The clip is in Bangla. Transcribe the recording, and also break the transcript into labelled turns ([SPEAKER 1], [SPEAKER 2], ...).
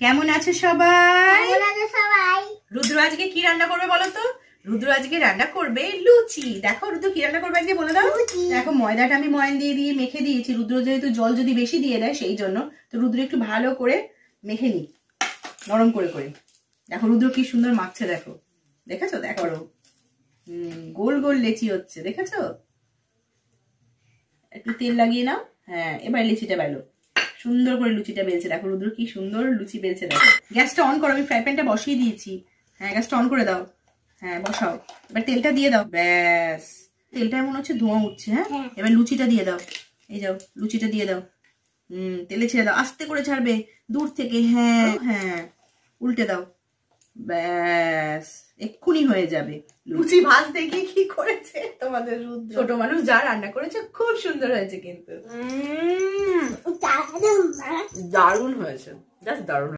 [SPEAKER 1] কেমন আছে সবাই? রুদ্র আজকে কি রান্না করবে বলো তো? রুদ্র আজকে রান্না করবে লুচি। দেখো রুদ্র কি রান্না করবে আজকে বলে দাও। দেখো ময়দাটা আমি ময়ান দিয়ে মেখে দিয়েছি। রুদ্র যেহেতু জল যদি বেশি দিয়ে দেয় সেই জন্য, তো রুদ্র একটু ভালো করে মেখে নি, নরম করে করে। দেখো রুদ্র কি সুন্দর মাখছে, দেখো দেখেছো? দেখো গোল গোল লেচি হচ্ছে, দেখেছো? একটু তেল লাগিয়ে নাও। হ্যাঁ, এবার লিচিটা বেলো, সুন্দর করে লুচিটা বেলছে। দেখো রুদ্র কি সুন্দর লুচি বেলছে। দেখো গ্যাসটা অন করো, আমি ফ্রাই প্যানটা বসিয়ে দিয়েছি। হ্যাঁ, গ্যাসটা অন করে দাও। হ্যাঁ বসাও, এবার তেলটা দিয়ে দাও। ব্যাস, তেলটা মনে হচ্ছে ধোঁয়া উঠছে। হ্যাঁ, এবার লুচিটা দিয়ে দাও। এই যাও, লুচিটা দিয়ে দাও। তেলে ছেড়ে দাও, আস্তে করে ছাড়বে দূর থেকে। হ্যাঁ হ্যাঁ, উল্টে দাও। ব্যাস, এক্ষুনি হয়ে যাবে। লুচি ভাজ দেখি কি করেছে তোমাদের রুদ্র। ছোট মানুষ যা রান্না করেছে খুব সুন্দর হয়েছে, কিন্তু দারুণ হয়েছে, জাস্ট দারুণ।